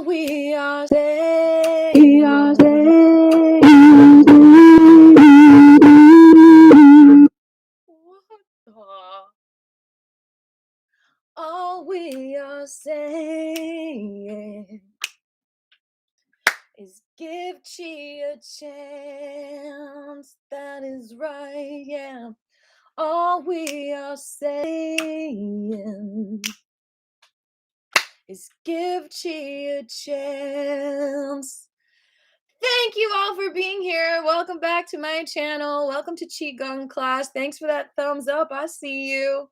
All we are saying, all we are saying is give Chi a chance. That is right, yeah. All we are saying is give Chi a chance. Thank you all for being here. Welcome back to my channel. Welcome to Qigong class. Thanks for that thumbs up. I see you.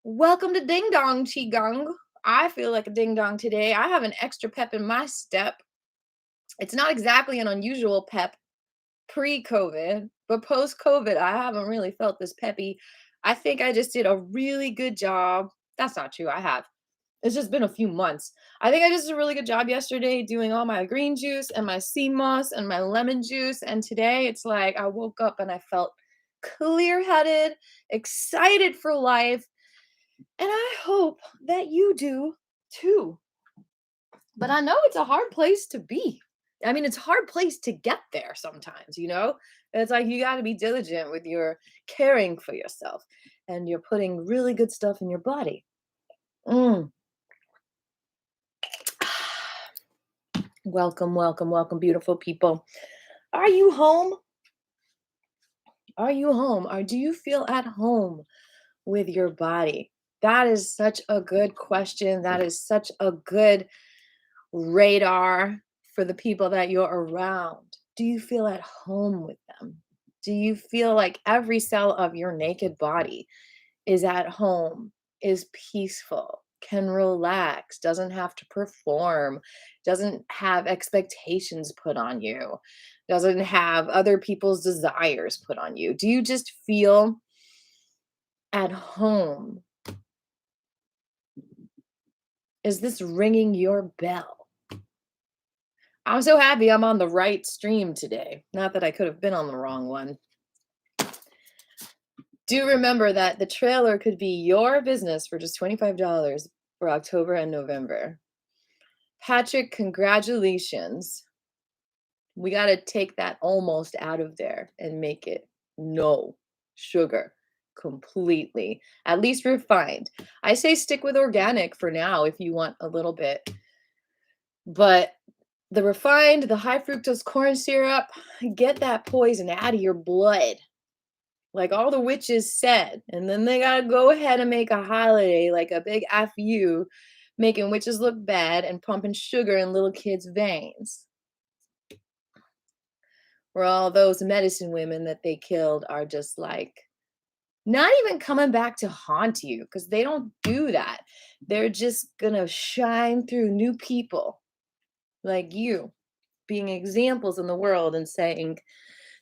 Welcome to Ding Dong Qigong. I feel like a ding dong today. I have an extra pep in my step. It's not exactly an unusual pep pre-COVID, but post-COVID, I haven't really felt this peppy. I think I just did a really good job. That's not true. I have. It's just been a few months. I think I just did a really good job yesterday doing all my green juice and my sea moss and my lemon juice. And today it's like I woke up and I felt clear-headed, excited for life. And I hope that you do too. But I know it's a hard place to be. I mean, it's a hard place to get there sometimes, you know? It's like you got to be diligent with your caring for yourself and you're putting really good stuff in your body. Welcome, welcome, welcome, beautiful people. Are you home? Are you home? Or do you feel at home with your body? That is such a good question. That is such a good radar for the people that you're around. Do you feel at home with them? Do you feel like every cell of your naked body is at home, is peaceful, can relax, doesn't have to perform, doesn't have expectations put on you, doesn't have other people's desires put on you? Do you just feel at home? Is this ringing your bell? I'm so happy I'm on the right stream today. Not that I could have been on the wrong one. Do remember that the trailer could be your business for just $25 for October and November. Patrick, congratulations. We got to take that almost out of there and make it no sugar completely. At least refined. I say stick with organic for now if you want a little bit. But the refined, the high fructose corn syrup, get that poison out of your blood. Like all the witches said. And then they got to go ahead and make a holiday, like a big FU, making witches look bad and pumping sugar in little kids' veins. Where all those medicine women that they killed are just like, not even coming back to haunt you, because they don't do that. They're just going to shine through new people like you, being examples in the world and saying,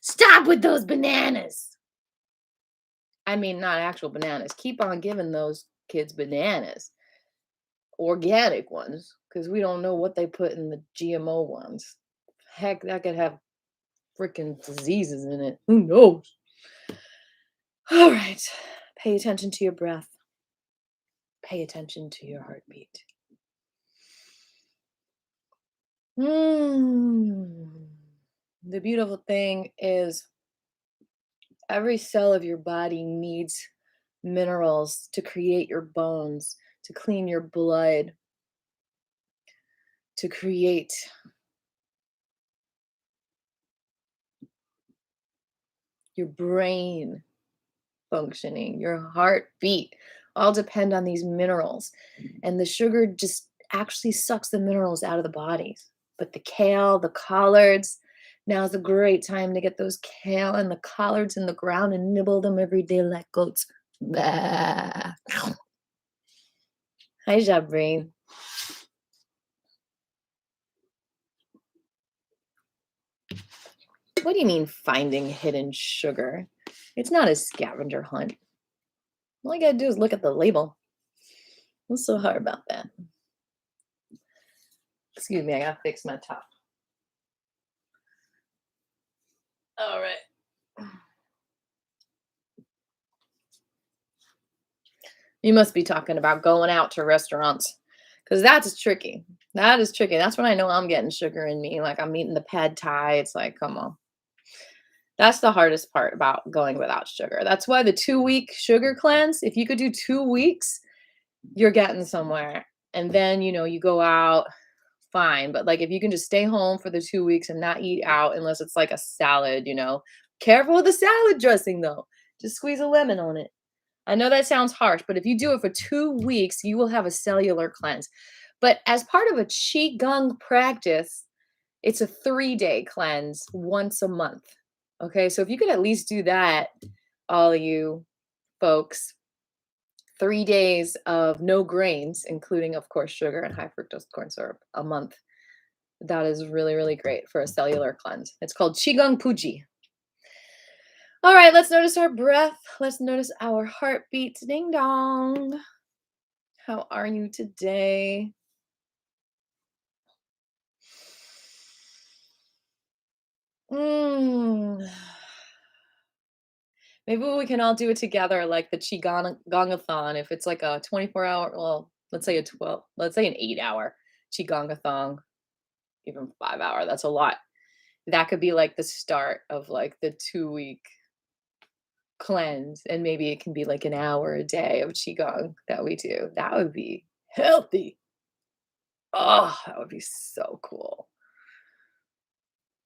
stop with those bananas. I mean, not actual bananas. Keep on giving those kids bananas. Organic ones, because we don't know what they put in the GMO ones. Heck, that could have freaking diseases in it. Who knows? All right. Pay attention to your breath. Pay attention to your heartbeat. The beautiful thing is every cell of your body needs minerals to create your bones, to clean your blood, to create your brain functioning, your heartbeat, all depend on these minerals. And the sugar just actually sucks the minerals out of the body. But the kale, the collards, now's a great time to get those kale and the collards in the ground and nibble them every day like goats. Bah. Hi, Jabri. What do you mean finding hidden sugar? It's not a scavenger hunt. All you gotta do is look at the label. What's so hard about that? Excuse me, I gotta fix my top. All right. You must be talking about going out to restaurants, because that's tricky. That is tricky. That's when I know I'm getting sugar in me. Like I'm eating the pad thai. It's like, come on. That's the hardest part about going without sugar. That's why the 2-week sugar cleanse, if you could do 2 weeks, you're getting somewhere. And then, you go out, fine. But like if you can just stay home for the 2 weeks and not eat out unless it's like a salad, Careful with the salad dressing though. Just squeeze a lemon on it. I know that sounds harsh, but if you do it for 2 weeks, you will have a cellular cleanse. But as part of a Qigong practice, it's a 3-day cleanse once a month. Okay, so if you could at least do that, all of you folks, 3 days of no grains, including, of course, sugar and high fructose corn syrup a month. That is really, really great for a cellular cleanse. It's called Qigong Puji. All right, let's notice our breath. Let's notice our heartbeats. Ding dong. How are you today? Mm. Maybe we can all do it together, like the Gongathon. If it's like a 24-hour, well, let's say an 8-hour Qigongathon, even 5-hour. That's a lot. That could be like the start of like the 2-week cleanse, and maybe it can be like an hour a day of Qigong that we do. That would be healthy. Oh, that would be so cool.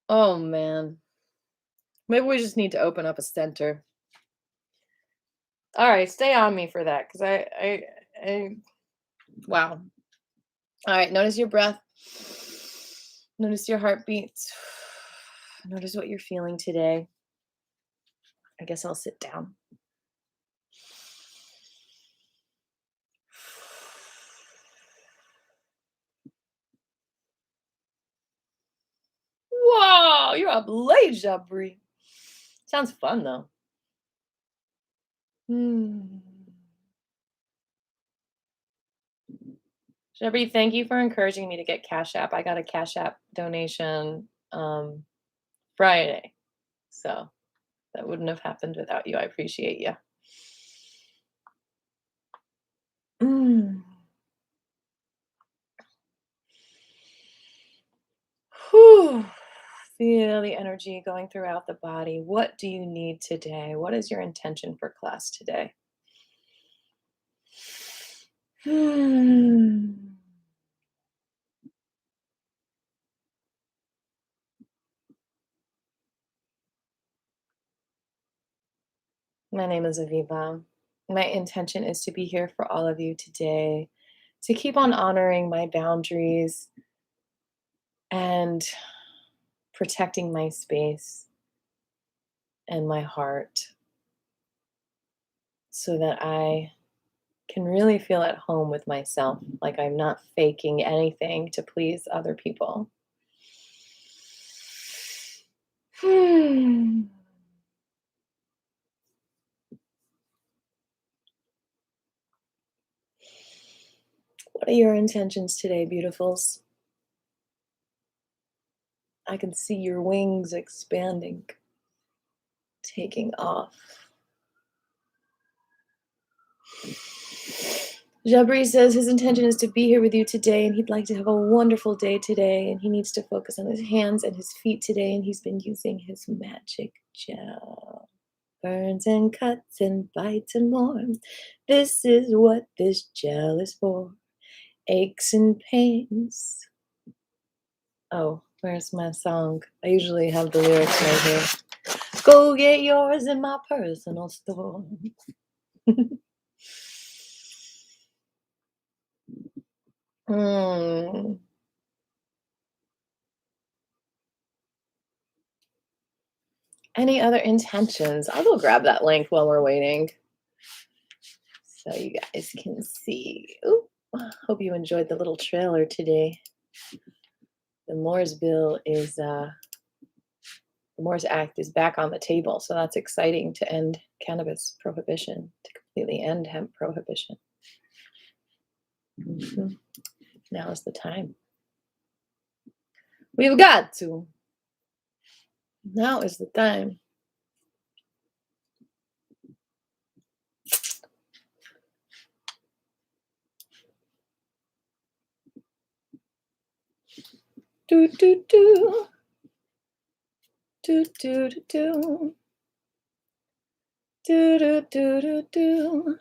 Oh man. Maybe we just need to open up a center. All right, stay on me for that because I wow. All right, notice your breath. Notice your heartbeat. Notice what you're feeling today. I guess I'll sit down. Whoa, you're ablaze, Jabri. Sounds fun though. Jabri, thank you for encouraging me to get Cash App. I got a Cash App donation Friday. So that wouldn't have happened without you. I appreciate you. Whew. Feel the energy going throughout the body. What do you need today? What is your intention for class today? My name is Aviva. My intention is to be here for all of you today, to keep on honoring my boundaries and protecting my space and my heart so that I can really feel at home with myself, like I'm not faking anything to please other people. What are your intentions today, beautifuls? I can see your wings expanding, taking off. Jabri says his intention is to be here with you today and he'd like to have a wonderful day today and he needs to focus on his hands and his feet today and he's been using his magic gel. Burns and cuts and bites and more. This is what this gel is for. Aches and pains. Oh, where's my song? I usually have the lyrics right here. Go get yours in my personal store. Any other intentions? I'll go grab that link while we're waiting so you guys can see. Ooh, hope you enjoyed the little trailer today. The Moore's Moore's Act is back on the table, so that's exciting to end cannabis prohibition, to completely end hemp prohibition. Now is the time. We've got to. Now is the time. Do do do. Do do do do. Do do do do do.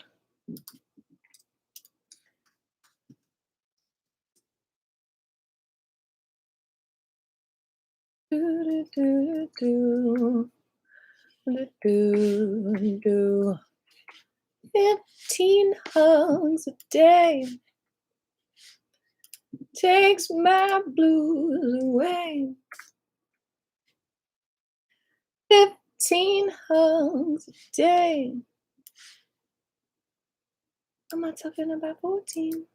Do do do do do do. 15 hugs a day takes my blues away. 15 hugs a day. I'm not talking about 14,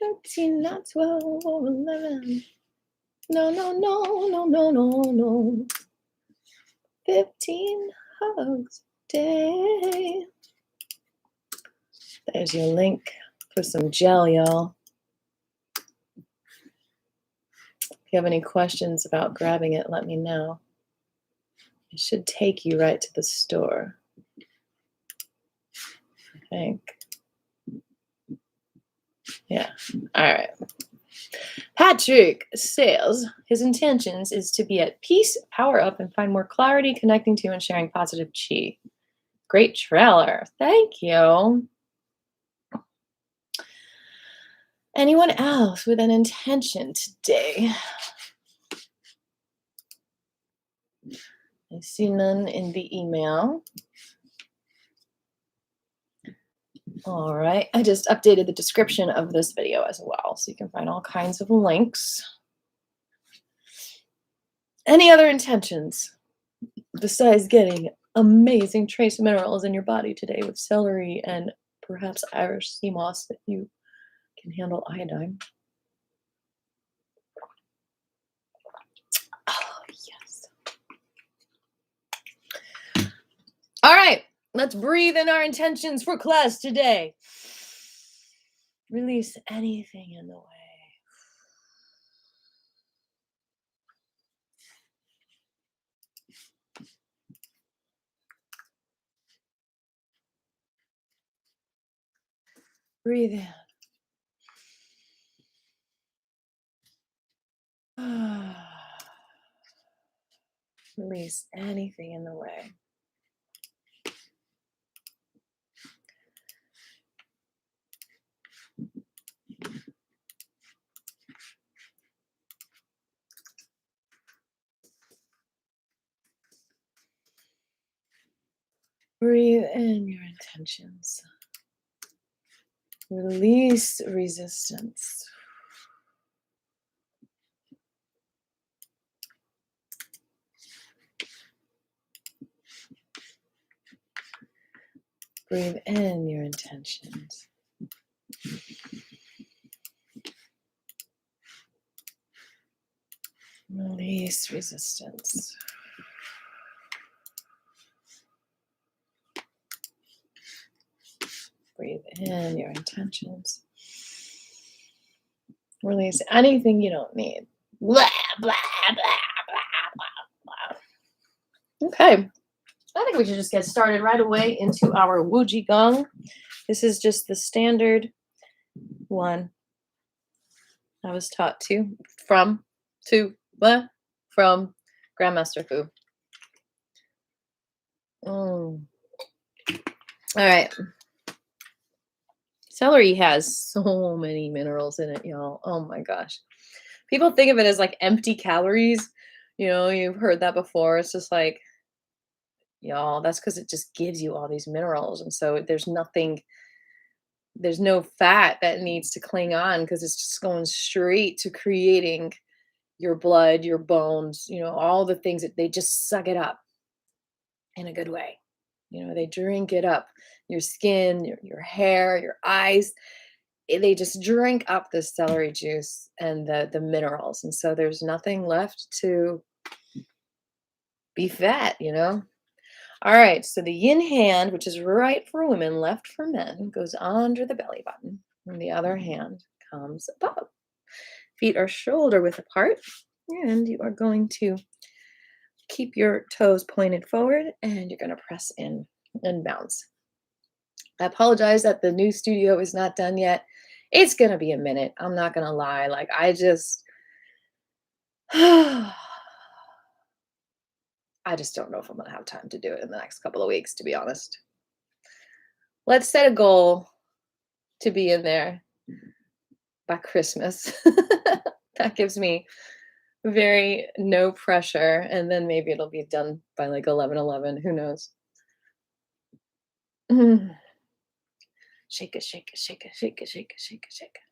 13, not 12 or 11. No, no, no, no, no, no, no. 15 hugs a day. There's your link for some gel, y'all. If you have any questions about grabbing it, let me know. It should take you right to the store, I think. Yeah, all right. Patrick says his intentions is to be at peace, power up, and find more clarity, connecting to and sharing positive chi. Great trailer. Thank you. Anyone else with an intention today? I see none in the email. All right, I just updated the description of this video as well, so you can find all kinds of links. Any other intentions besides getting amazing trace minerals in your body today with celery and perhaps Irish sea moss if you can handle iodine? Oh, yes. All right, let's breathe in our intentions for class today. Release anything in the way. Breathe in. Release anything in the way. Breathe in your intentions. Release resistance. Breathe in your intentions. Release resistance. Breathe in your intentions. Release anything you don't need. Blah, blah, blah, blah, blah. Okay. I think we should just get started right away into our Wu Qigong. This is just the standard one I was taught from Grandmaster Fu. All right. Celery has so many minerals in it, y'all. Oh my gosh. People think of it as like empty calories. You know, you've heard that before. It's just like, y'all, that's because it just gives you all these minerals. And so there's no fat that needs to cling on because it's just going straight to creating your blood, your bones, you know, all the things that they just suck it up in a good way. You know, they drink it up. Your skin, your hair, your eyes, they just drink up the celery juice and the minerals. And so there's nothing left to be fat, you know? All right, so the yin hand, which is right for women, left for men, goes under the belly button, and the other hand comes above. Feet are shoulder width apart, and you are going to keep your toes pointed forward, and you're going to press in and bounce. I apologize that the new studio is not done yet. It's going to be a minute. I'm not going to lie. Like, I just don't know if I'm going to have time to do it in the next couple of weeks, to be honest. Let's set a goal to be in there by Christmas. That gives me very no pressure. And then maybe it'll be done by like 11:11. Who knows? Mm. Shake it, shake it, shake it, shake it, shake it, shake it, shake it.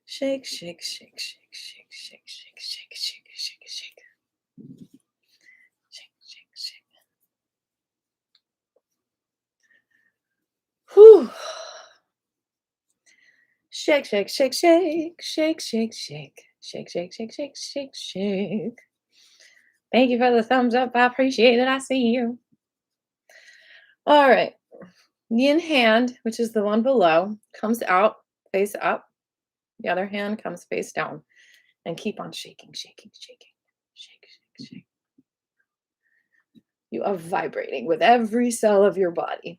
Shake, shake, shake, shake, shake, shake, shake, shake, shake, shake, shake. Shake, shake, shake. Whew. Shake, shake, shake, shake, shake, shake, shake, shake, shake, shake, shake, shake, shake. Thank you for the thumbs up. I appreciate it. I see you. All right. Yin hand, which is the one below, comes out, face up. The other hand comes face down. And keep on shaking, shaking, shaking. Shake, shake, shake. You are vibrating with every cell of your body.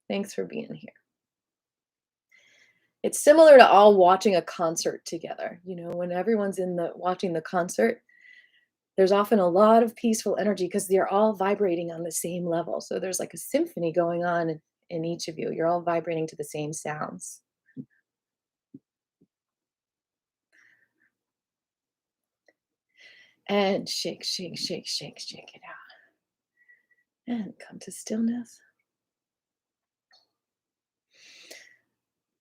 Thanks for being here. It's similar to all watching a concert together. You know, when everyone's watching the concert, there's often a lot of peaceful energy because they're all vibrating on the same level. So there's like a symphony going on in each of you. You're all vibrating to the same sounds. And shake, shake, shake, shake, shake it out. And come to stillness.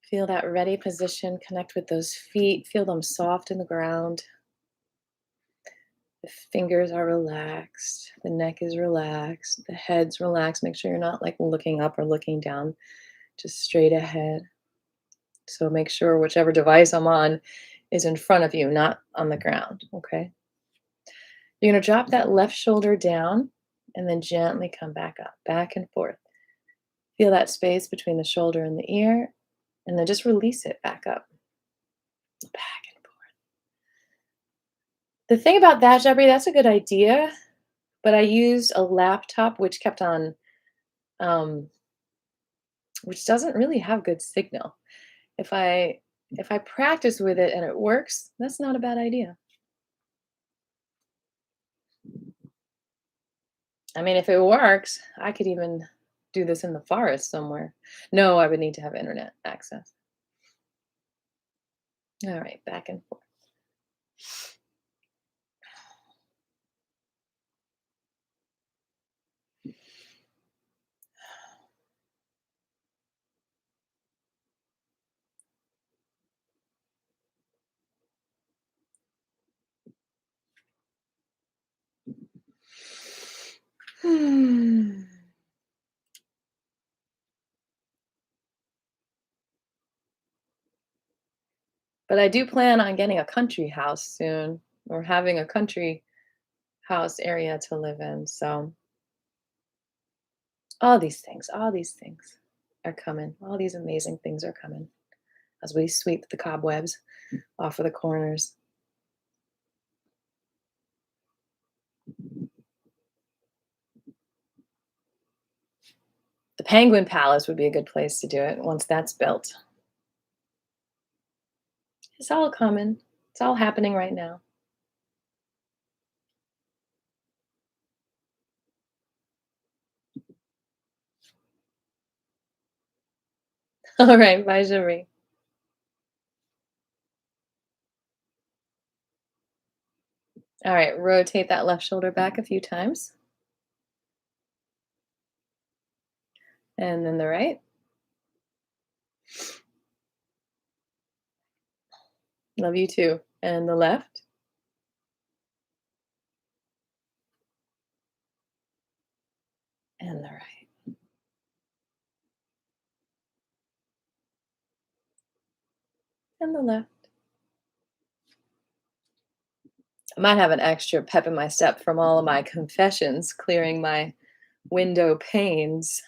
Feel that ready position. Connect with those feet. Feel them soft in the ground. The fingers are relaxed. The neck is relaxed. The head's relaxed. Make sure you're not like looking up or looking down, just straight ahead. So make sure whichever device I'm on is in front of you, not on the ground. Okay. You're going to drop that left shoulder down and then gently come back up, back and forth. Feel that space between the shoulder and the ear, and then just release it back up, back and forth. The thing about that, Jeffrey, that's a good idea, but I used a laptop which kept on, which doesn't really have good signal. If I practice with it and it works, that's not a bad idea. I mean, if it works, I could even do this in the forest somewhere. No, I would need to have internet access. All right, back and forth. But I do plan on getting a country house soon, or having a country house area to live in. So all these things are coming. All these amazing things are coming as we sweep the cobwebs off of the corners. The Penguin Palace would be a good place to do it once that's built. It's all coming. It's all happening right now. All right, bye, Jerry. All right, rotate that left shoulder back a few times. And then the right. Love you too. And the left. And the right. And the left. I might have an extra pep in my step from all of my confessions, clearing my window panes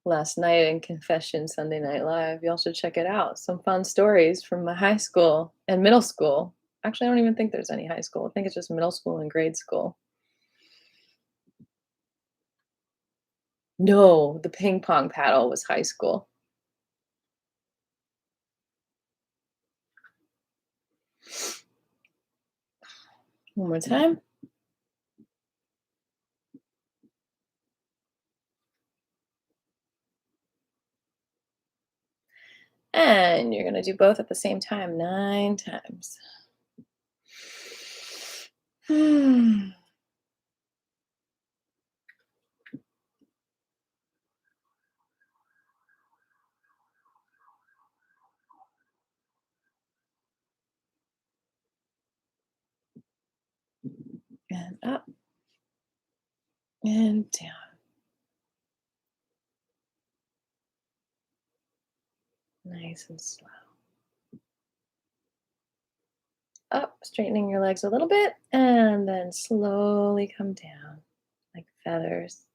last night in Confession Sunday Night Live. Y'all should check it out. Some fun stories from my high school and middle school. Actually, I don't even think there's any high school. I think it's just middle school and grade school. No, the ping pong paddle was high school. One more time. And you're going to do both at the same time 9 times. And up and down. Nice and slow. Up, straightening your legs a little bit, and then slowly come down like feathers.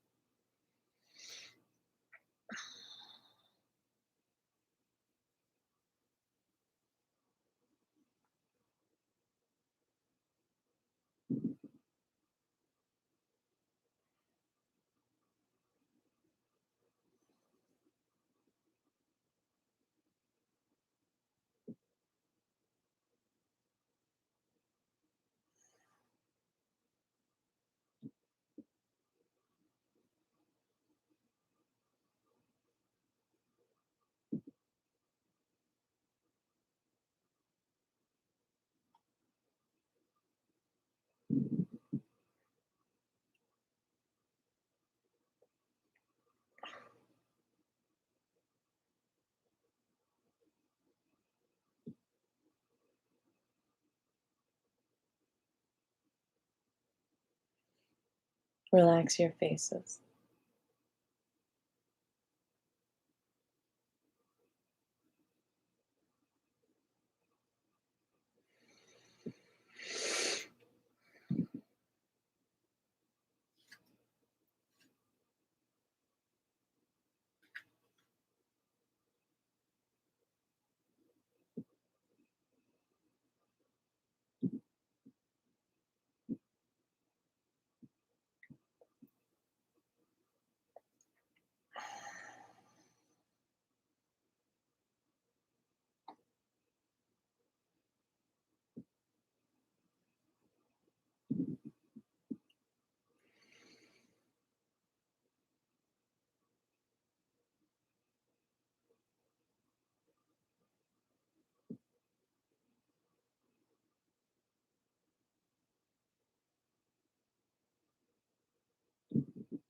Relax your faces.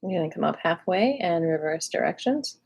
You're going to come up halfway and reverse directions.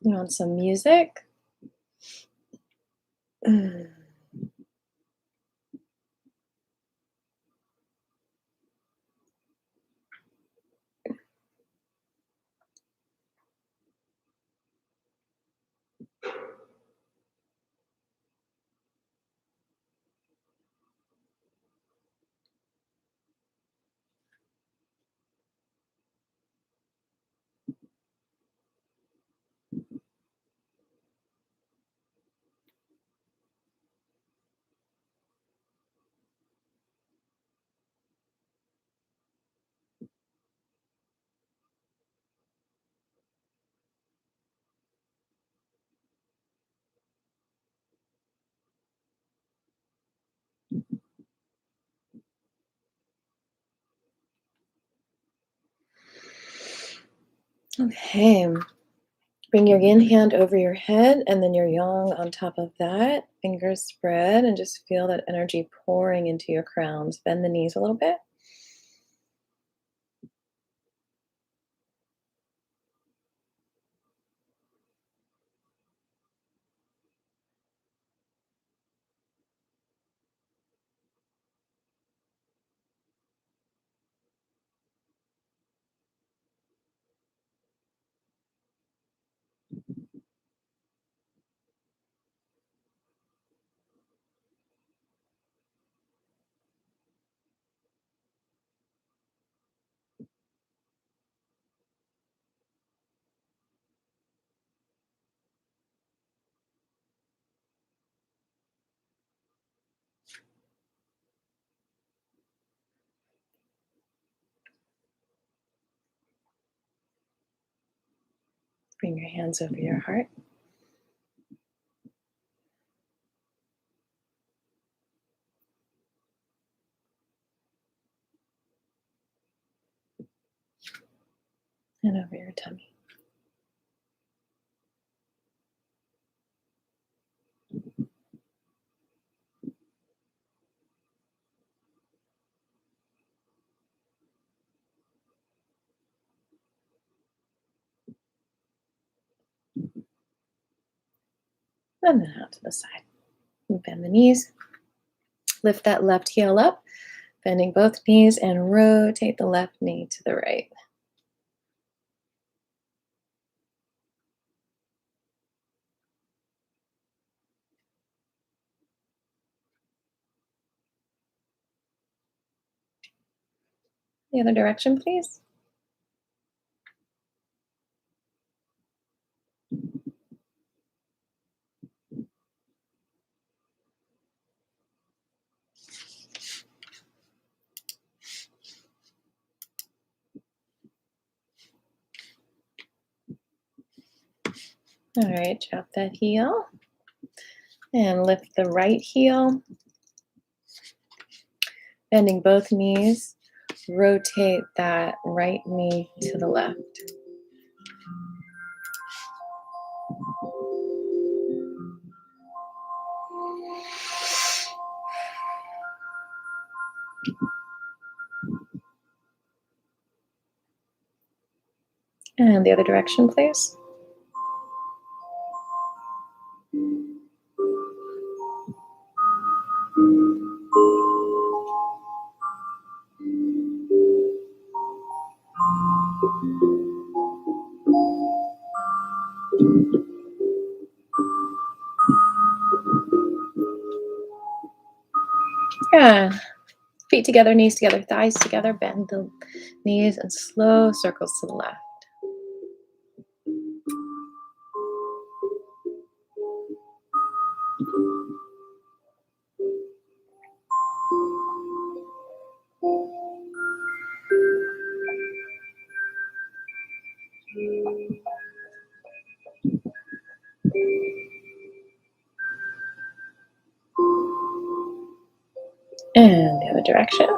You want some music? Okay. Bring your yin hand over your head and then your yang on top of that. Fingers spread and just feel that energy pouring into your crowns. Bend the knees a little bit. Bring your hands over your heart. And over your tummy. And then out to the side. And bend the knees. Lift that left heel up, bending both knees, and rotate the left knee to the right. The other direction, please. All right, drop that heel and lift the right heel, bending both knees, rotate that right knee to the left. And the other direction, please. Yeah. Feet together, knees together, thighs together, bend the knees and slow circles to the left. And the other direction.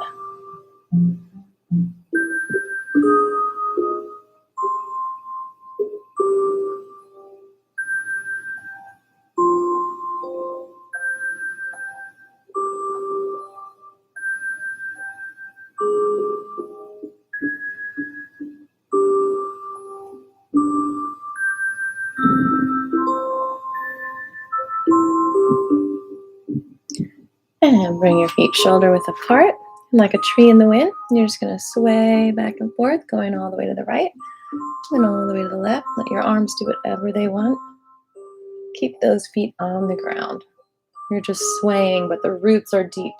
And bring your feet shoulder width apart, like a tree in the wind. You're just going to sway back and forth, going all the way to the right and all the way to the left. Let your arms do whatever they want. Keep those feet on the ground. You're just swaying, but the roots are deep.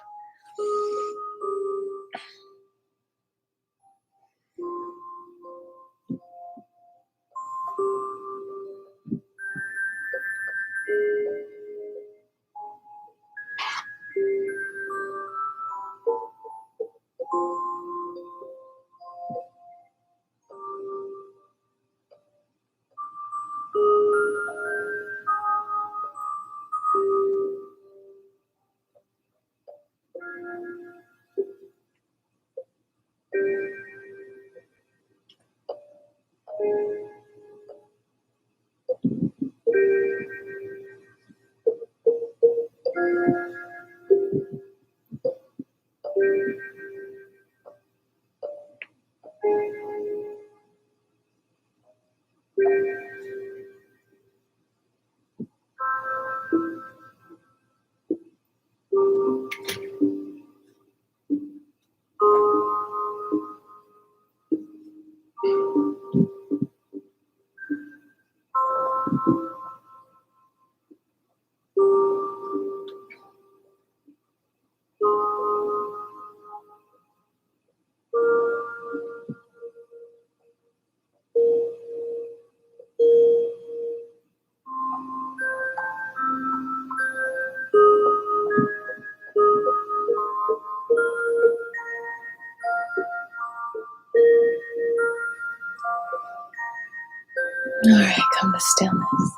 All right, stillness.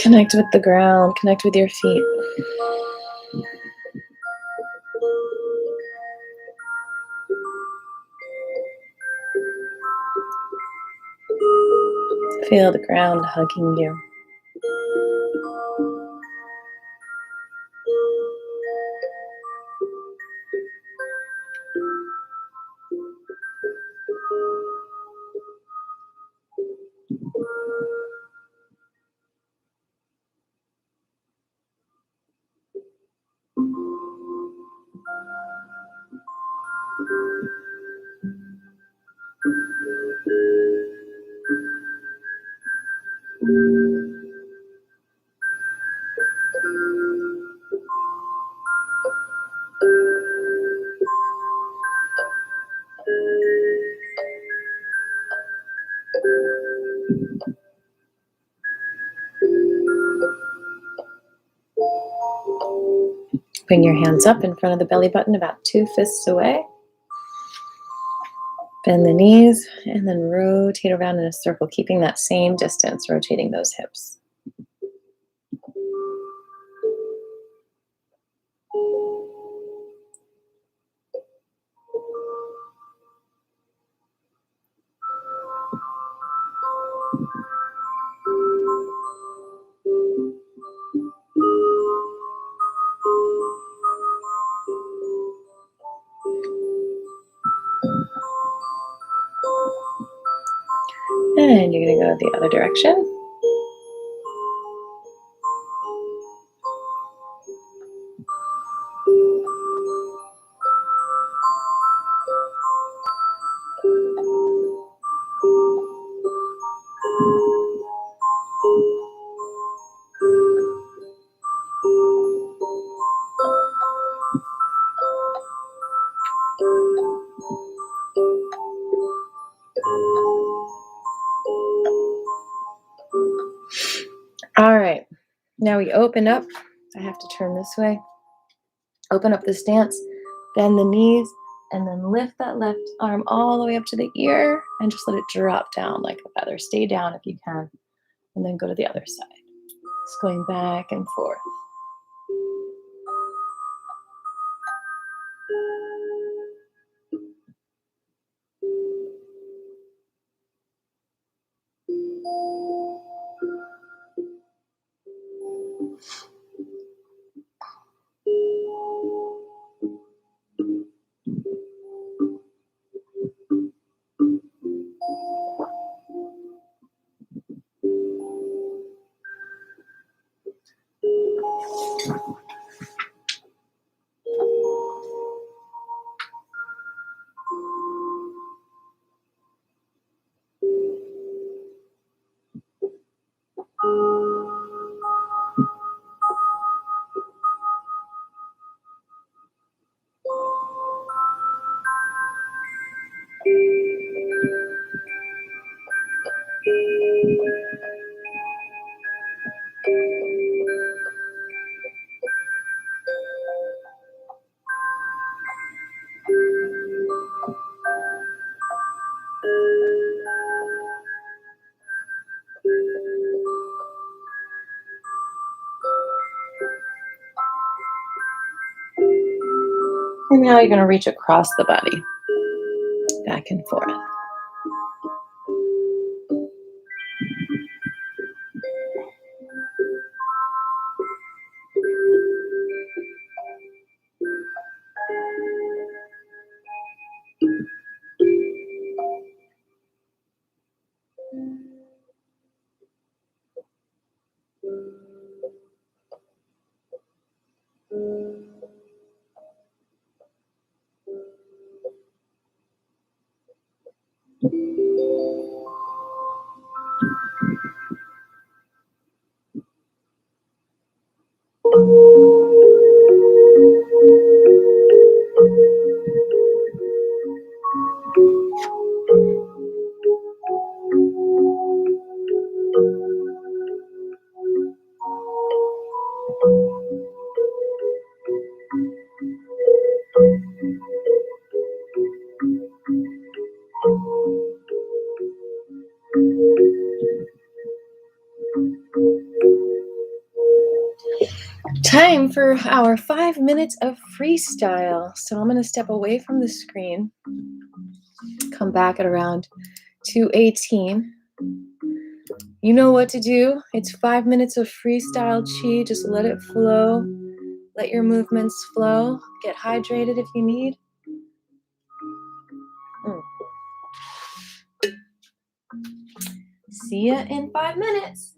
Connect with the ground, connect with your feet. Feel the ground hugging you. Bring your hands up in front of the belly button, about 2 fists away. Bend the knees and then rotate around in a circle, keeping that same distance, rotating those hips. And you're going to go the other direction. All right, now we open up. I have to turn this way. Open up the stance, bend the knees, and then lift that left arm all the way up to the ear and just let it drop down like a feather. Stay down if you can, and then go to the other side. Just going back and forth. And now you're going to reach across the body, back and forth. Time for our 5 minutes of freestyle. So I'm going to step away from the screen, come back at around 2:18. You know what to do. It's 5 minutes of freestyle chi. Just let it flow. Let your movements flow. Get hydrated if you need. See ya in 5 minutes.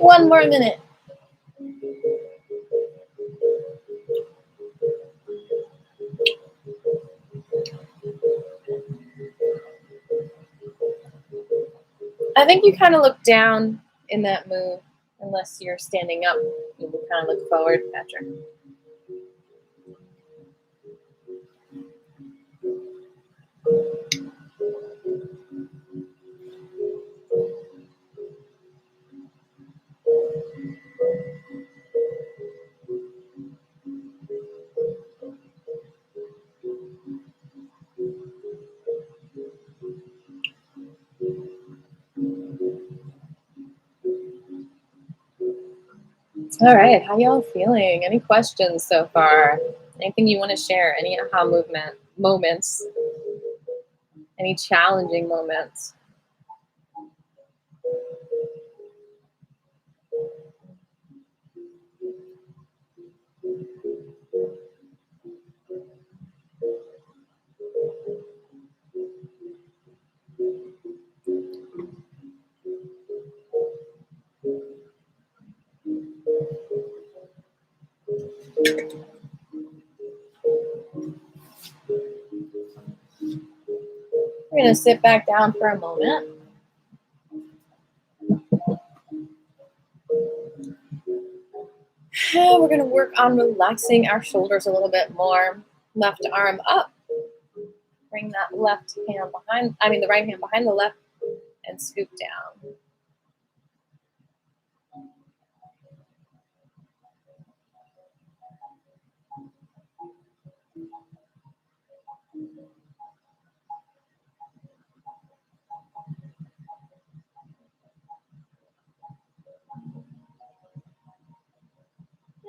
One more minute. I think you kind of look down in that move, unless you're standing up. You can kind of look forward, Patrick. All right, how y'all feeling? Any questions so far? Anything you want to share? Any aha moments? Any challenging moments? We're going to sit back down for a moment. We're going to work on relaxing our shoulders a little bit more. Left arm up. Bring that left hand behind, the right hand behind the left and scoop down.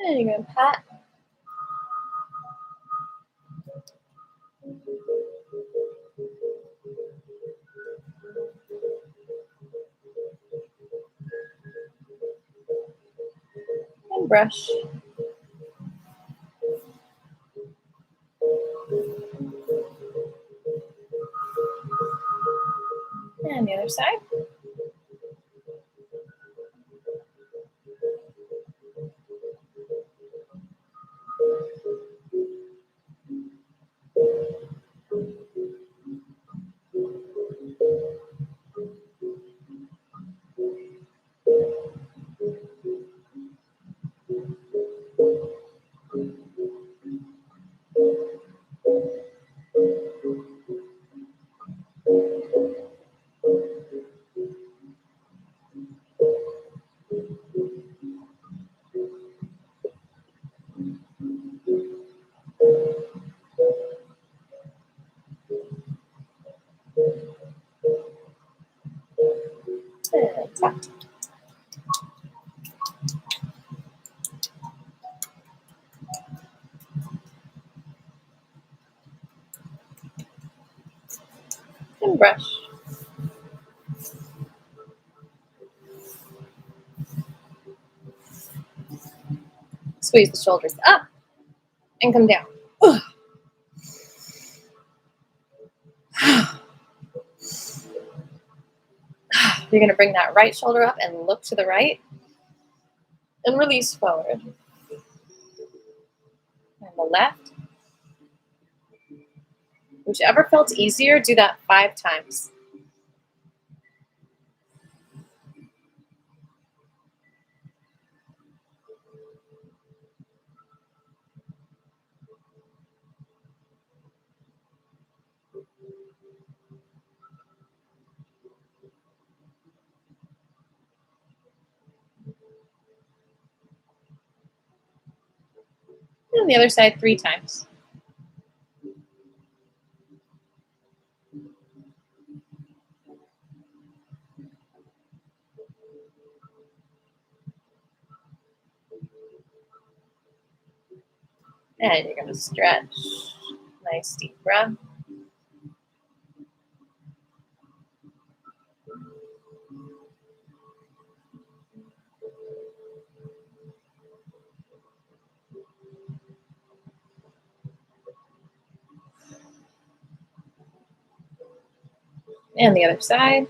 And you're going to pat. And brush. And the other side. And tap. And brush. Squeeze the shoulders up and come down. You're going to bring that right shoulder up and look to the right and release forward. And the left. Whichever felt easier, do that 5 times. And the other side 3 times. And you're going to stretch. Nice deep breath. And the other side.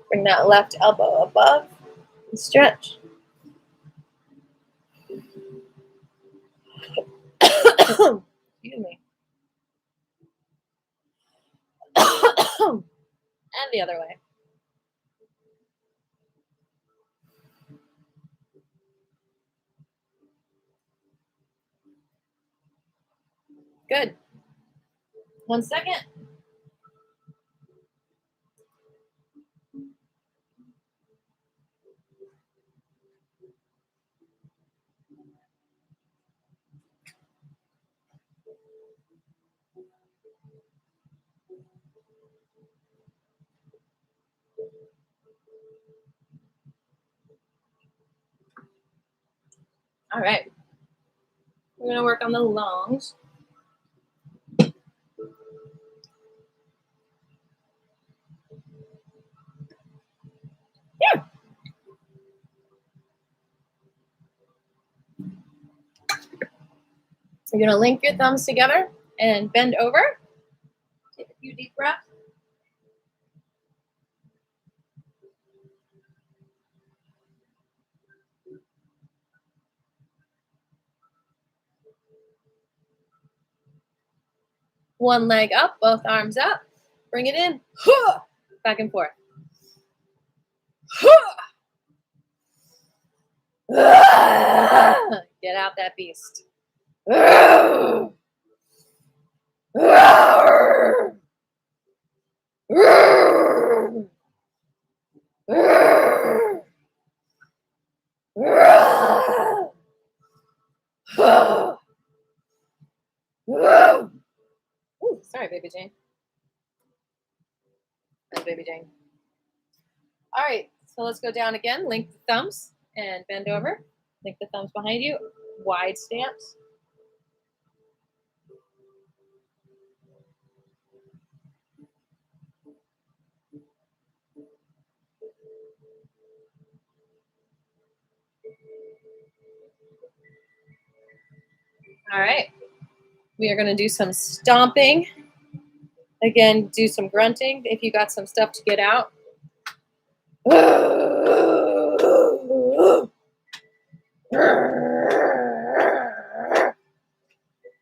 Bring that left elbow above and stretch. Excuse me. And the other way. Good. 1 second. All right. We're going to work on the lungs. Yeah. You're going to link your thumbs together and bend over. Take a few deep breaths. One leg up, both arms up. Bring it in. Back and forth. Get out that beast. Ooh, sorry, baby Jane. That's baby Jane. All right, so let's go down again. Link the thumbs and bend over. Link the thumbs behind you. Wide stance. All right. We are going to do some stomping. Again, do some grunting if you got some stuff to get out.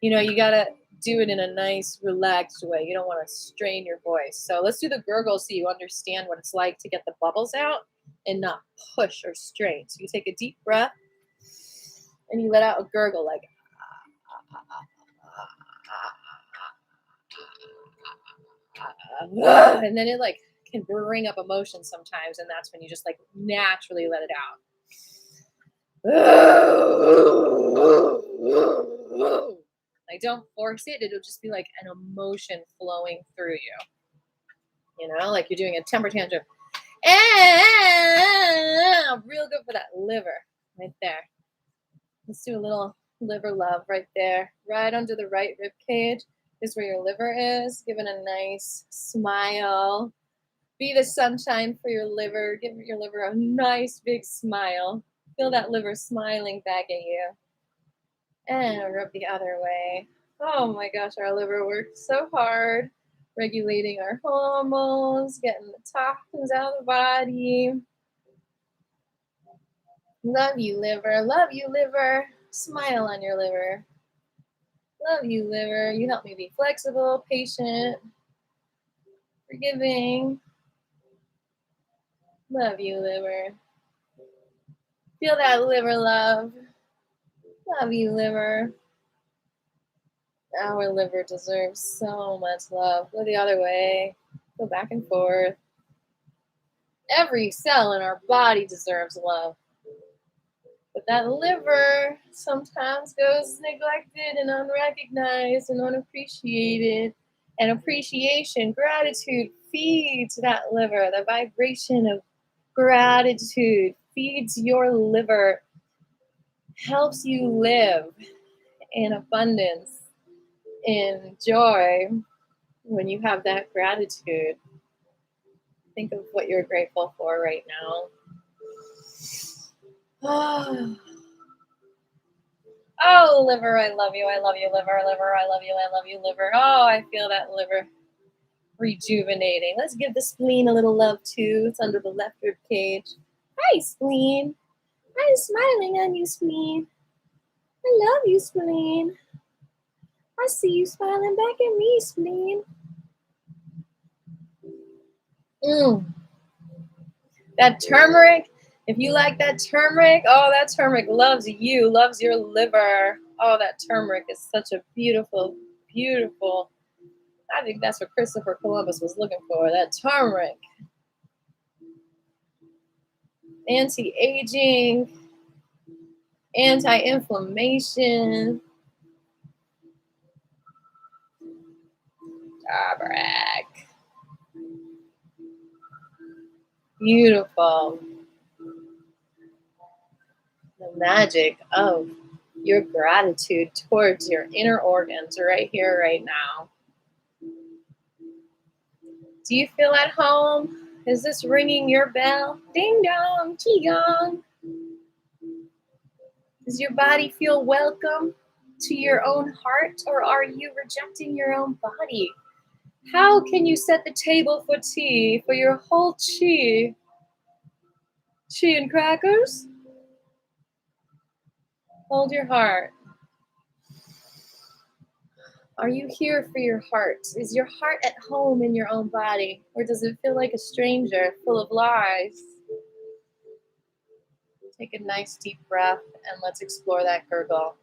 You know, you got to do it in a nice, relaxed way. You don't want to strain your voice. So let's do the gurgle so you understand what it's like to get the bubbles out and not push or strain. So you take a deep breath and you let out a gurgle like, and then it like can bring up emotion sometimes, and that's when you just like naturally let it out. Like, don't force it. It'll just be like an emotion flowing through you. You know, like you're doing a temper tantrum. Real good for that liver right there. Let's do a little liver love right there. Right under the right rib cage is where your liver is. Give it a nice smile. Be the sunshine for your liver. Give your liver a nice big smile. Feel that liver smiling back at you. And rub the other way. Oh my gosh, our liver works so hard. Regulating our hormones, getting the toxins out of the body. Love you, liver. Love you, liver. Smile on your liver. Love you, liver. You help me be flexible, patient, forgiving. Love you, liver. Feel that liver love. Love you, liver. Our liver deserves so much love. Go the other way. Go back and forth. Every cell in our body deserves love. But that liver sometimes goes neglected and unrecognized and unappreciated. And appreciation, gratitude feeds that liver. The vibration of gratitude feeds your liver, helps you live in abundance, in joy. When you have that gratitude, think of what you're grateful for right now. Oh, liver, I love you. I love you, liver, liver, I love you. I love you, liver. Oh, I feel that liver rejuvenating. Let's give the spleen a little love too. It's under the left rib cage. Hi, spleen. I'm smiling on you, spleen. I love you, spleen. I see you smiling back at me, spleen. That turmeric, if you like that turmeric, oh, that turmeric loves you, loves your liver. Oh, that turmeric is such a beautiful, beautiful, I think that's what Christopher Columbus was looking for, that turmeric. Anti-aging, anti-inflammation. Turmeric. Beautiful. The magic of your gratitude towards your inner organs right here, right now. Do you feel at home? Is this ringing your bell? Ding dong, qigong. Does your body feel welcome to your own heart, or are you rejecting your own body? How can you set the table for tea, for your whole chi? Chi and crackers? Hold your heart. Are you here for your heart? Is your heart at home in your own body? Or does it feel like a stranger, full of lies? Take a nice deep breath and let's explore that gurgle.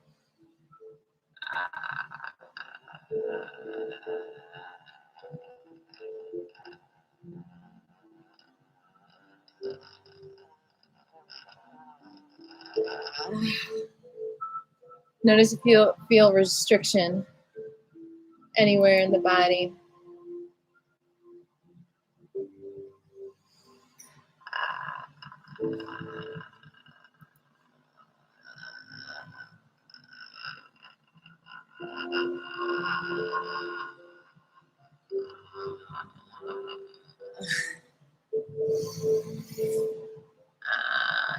Notice if you feel restriction anywhere in the body.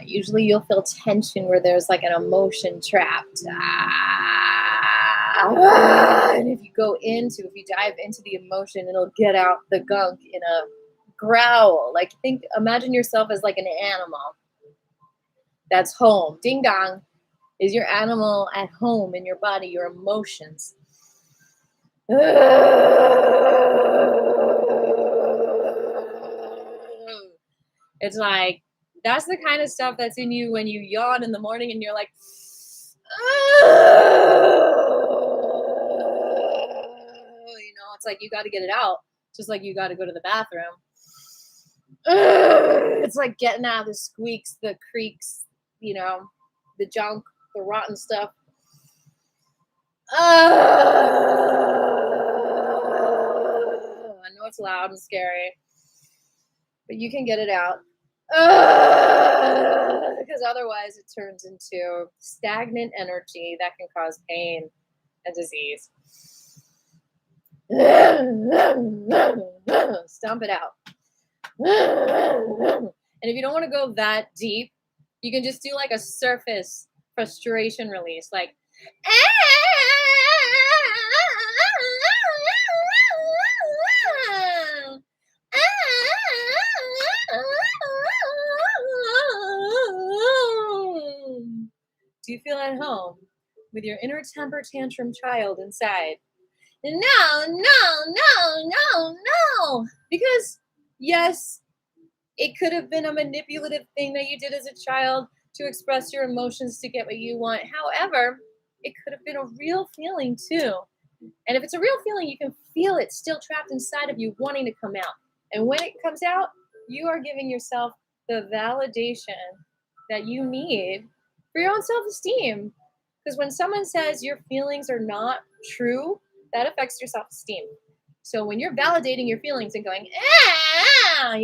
Usually you'll feel tension where there's like an emotion trapped. And if you dive into the emotion, it'll get out the gunk in a growl. Like imagine yourself as like an animal that's home. Ding dong. Is your animal at home in your body, your emotions? It's like, that's the kind of stuff that's in you when you yawn in the morning and you're like, it's like you got to get it out, just like you got to go to the bathroom. It's like getting out the squeaks, the creaks, the junk, the rotten stuff. I know it's loud and scary, but you can get it out. Because otherwise it turns into stagnant energy that can cause pain and disease. Stomp it out. And if you don't want to go that deep, you can just do like a surface frustration release, like do you feel at home with your inner temper tantrum child inside? No. Because yes, it could have been a manipulative thing that you did as a child to express your emotions to get what you want. However, it could have been a real feeling too. And if it's a real feeling, you can feel it still trapped inside of you wanting to come out. And when it comes out, you are giving yourself the validation that you need for your own self-esteem. Because when someone says your feelings are not true, that affects your self-esteem. So when you're validating your feelings and going,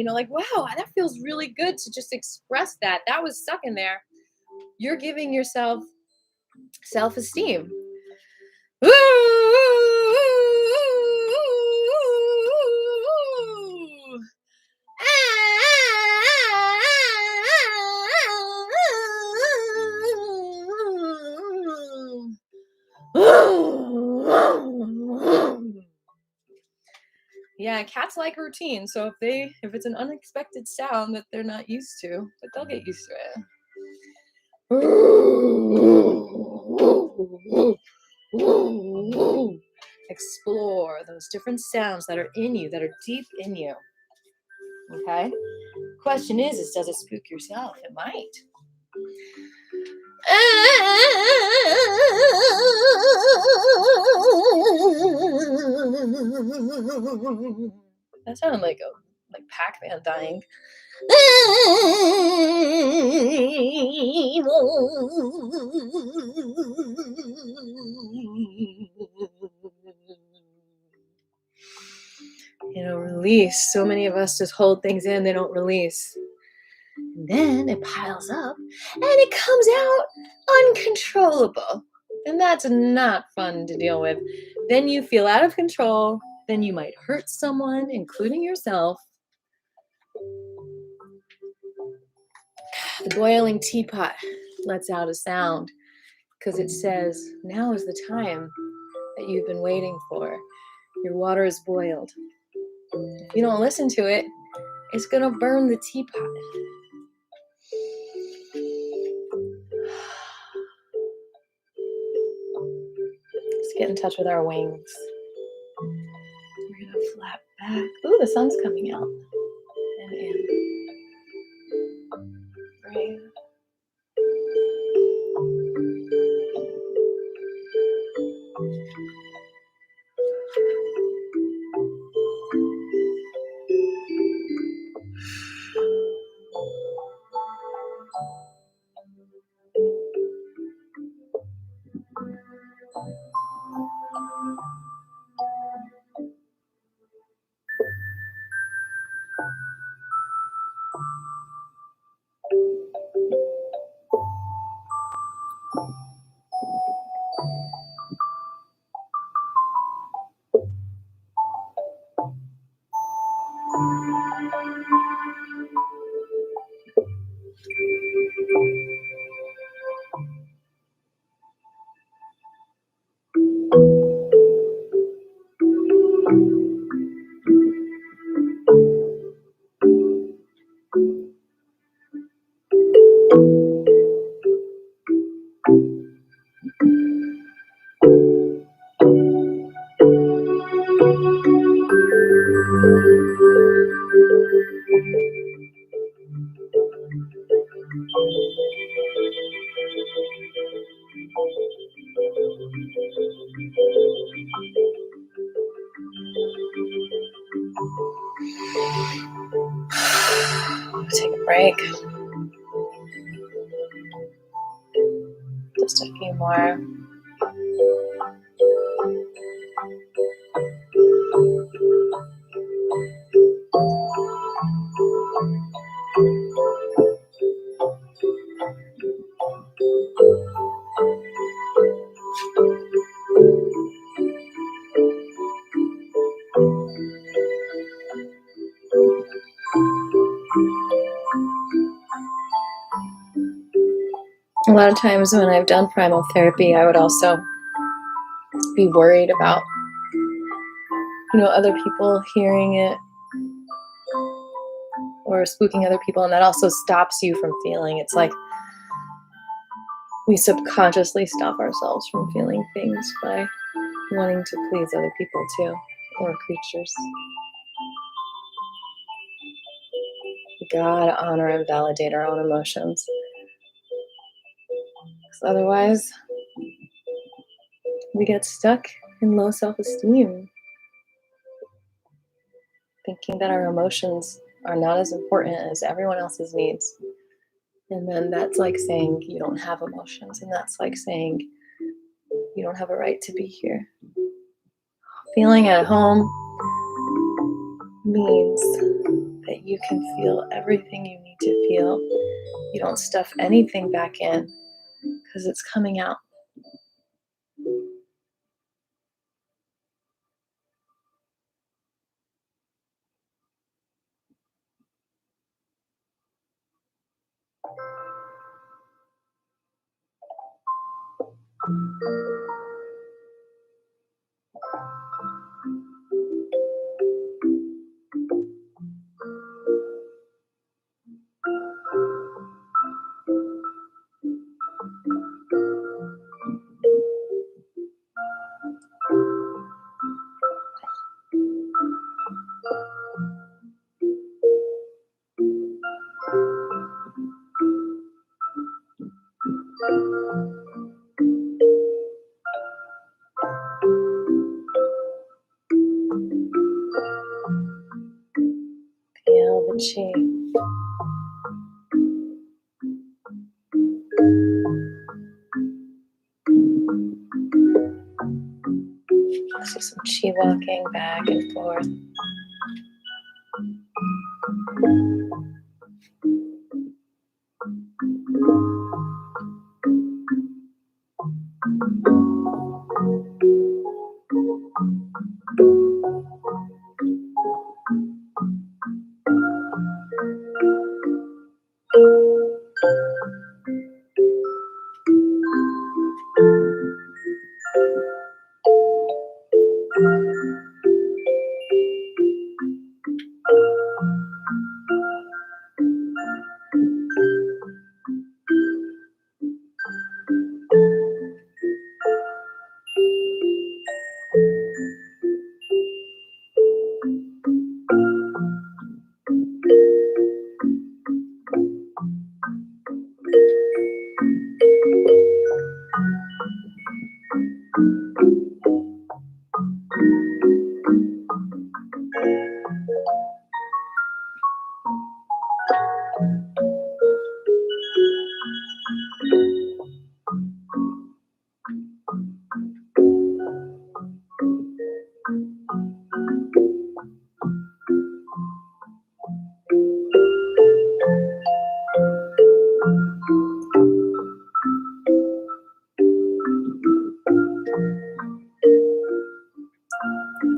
like, wow, that feels really good to just express that. That was stuck in there. You're giving yourself self-esteem. Yeah, cats like routine. So if it's an unexpected sound that they're not used to, but they'll get used to it. Explore those different sounds that are in you, that are deep in you. Okay? Question is does it spook yourself? It might. That sounded like Pac-Man dying. Release. So many of us just hold things in, they don't release. And then it piles up and it comes out uncontrollable. And that's not fun to deal with. Then you feel out of control. Then you might hurt someone, including yourself. The boiling teapot lets out a sound because it says, now is the time that you've been waiting for. Your water is boiled. If you don't listen to it, it's going to burn the teapot. Let's get in touch with our wings. We're going to flap back. Ooh, the sun's coming out. And in. Breathe. Take a break. Just a few more. A lot of times when I've done primal therapy, I would also be worried about, other people hearing it or spooking other people, and that also stops you from feeling. It's like we subconsciously stop ourselves from feeling things by wanting to please other people too, or creatures. We gotta honor and validate our own emotions. Because otherwise, we get stuck in low self-esteem, thinking that our emotions are not as important as everyone else's needs. And then that's like saying you don't have emotions, and that's like saying you don't have a right to be here. Feeling at home means that you can feel everything you need to feel. You don't stuff anything back in because it's coming out. Feel the chi. So some chi walking back and forth.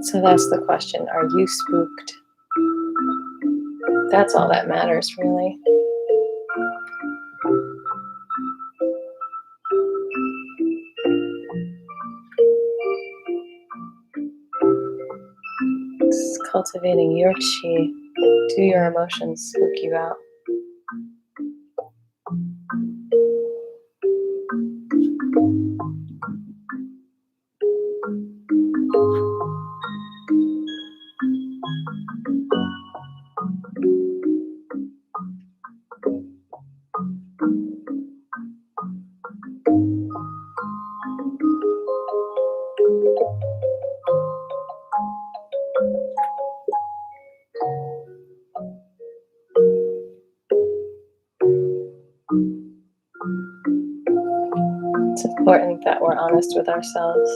So that's the question. Are you spooked? That's all that matters, really. It's cultivating your chi. Do your emotions spook you out? It's important that we're honest with ourselves.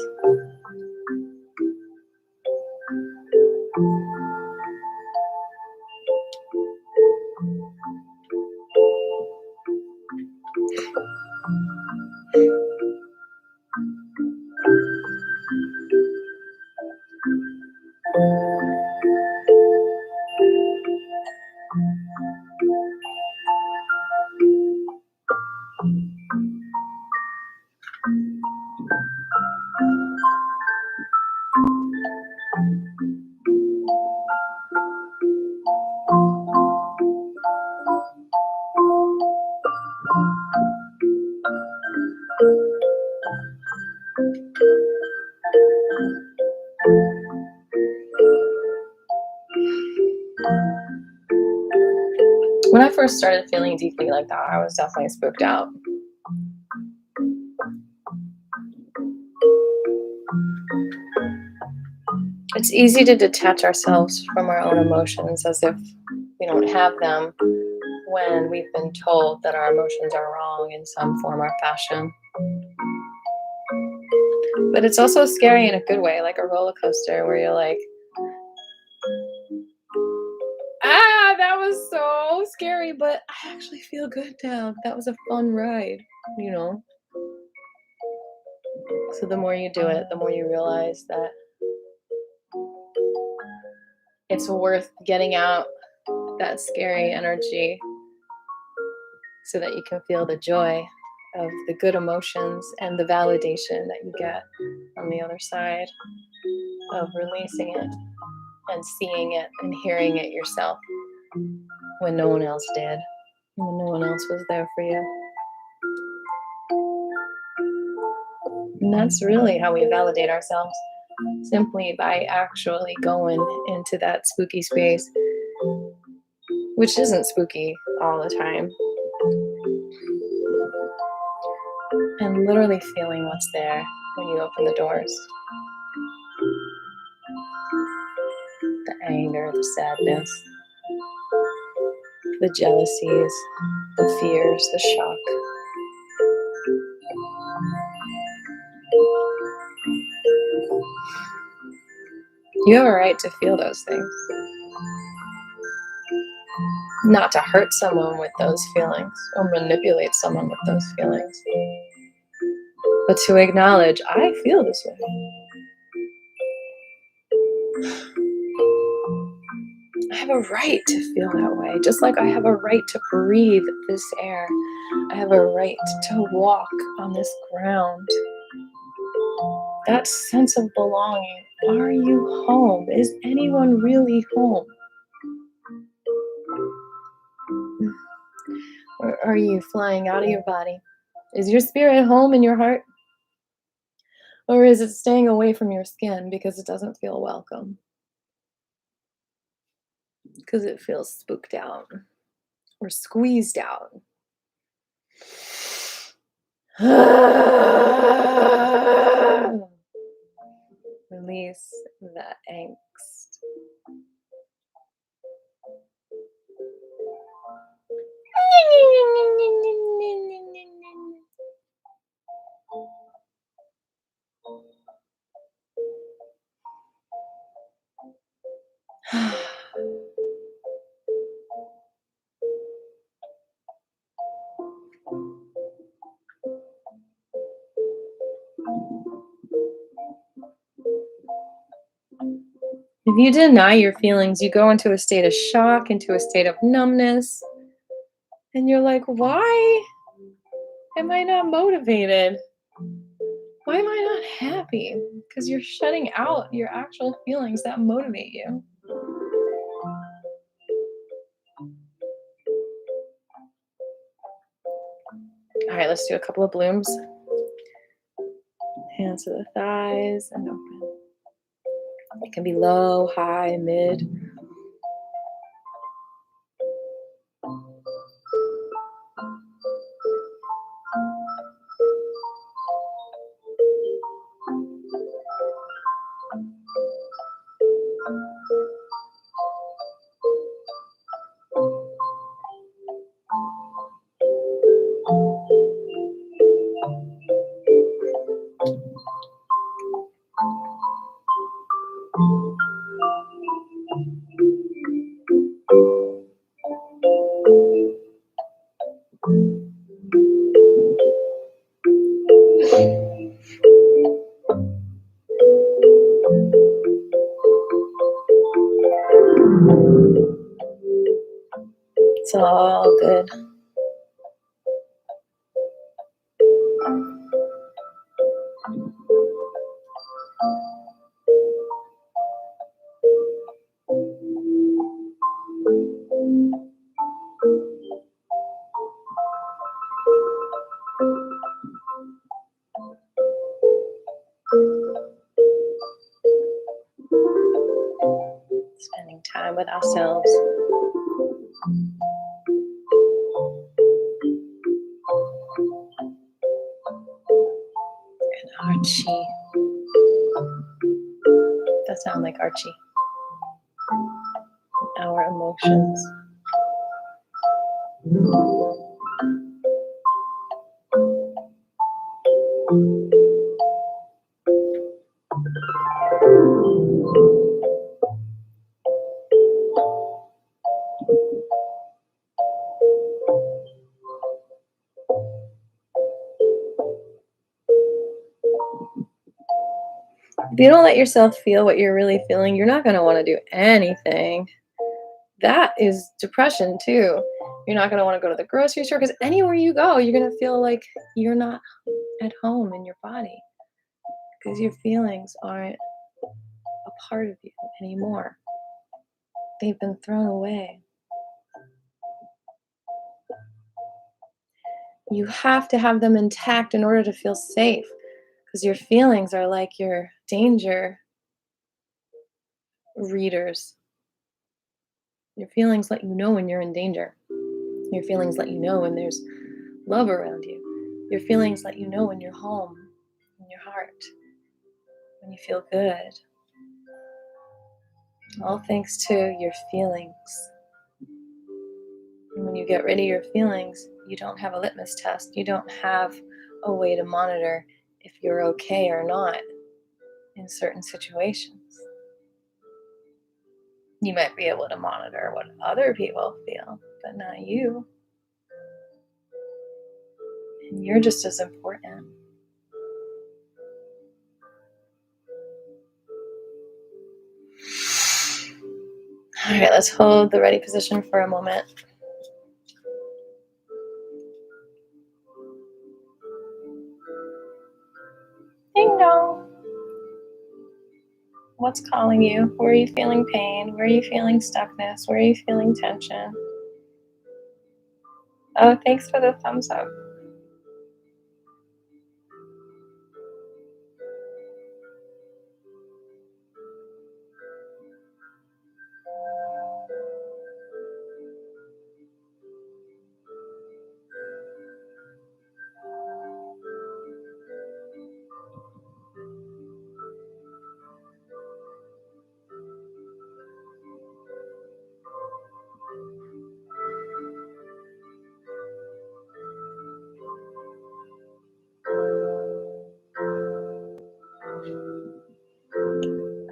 When I first started feeling deeply like that, I was definitely spooked out. It's easy to detach ourselves from our own emotions as if we don't have them when we've been told that our emotions are wrong in some form or fashion. But it's also scary in a good way, like a roller coaster where you're like, that was so scary, but I actually feel good now. That was a fun ride, you know? So the more you do it, the more you realize that it's worth getting out that scary energy so that you can feel the joy of the good emotions and the validation that you get on the other side of releasing it and seeing it and hearing it yourself when no one else did, when no one else was there for you. And that's really how we validate ourselves, simply by actually going into that spooky space, which isn't spooky all the time, and literally feeling what's there when you open the doors. The anger, the sadness, the jealousies, the fears, the shock. You have a right to feel those things. Not to hurt someone with those feelings or manipulate someone with those feelings, but to acknowledge, I feel this way. I have a right to feel that way, just like I have a right to breathe this air. I have a right to walk on this ground. That sense of belonging. Are you home? Is anyone really home? Or are you flying out of your body? Is your spirit home in your heart? Or is it staying away from your skin because it doesn't feel welcome? Because it feels spooked out or squeezed out. Release that angst. If you deny your feelings, you go into a state of shock, into a state of numbness, and you're like, why am I not motivated? Why am I not happy? Because you're shutting out your actual feelings that motivate you. All right, let's do a couple of blooms. Hands to the thighs and open. It can be low, high, mid. It's all good. Spending time with ourselves. And Archie. That sounds like Archie. Our emotions. If you don't let yourself feel what you're really feeling, you're not going to want to do anything. That is depression too. You're not going to want to go to the grocery store because anywhere you go, you're going to feel like you're not at home in your body because your feelings aren't a part of you anymore. They've been thrown away. You have to have them intact in order to feel safe because your feelings are like your danger readers. Your feelings let you know when you're in danger. Your feelings let you know when there's love around you. Your feelings let you know when you're home, in your heart, when you feel good. All thanks to your feelings. And when you get rid of your feelings, you don't have a litmus test. You don't have a way to monitor if you're okay or not in certain situations. You might be able to monitor what other people feel, but not you. And you're just as important. All right, let's hold the ready position for a moment. Ding dong. What's calling you? Where are you feeling pain? Where are you feeling stuckness? Where are you feeling tension? Oh, thanks for the thumbs up.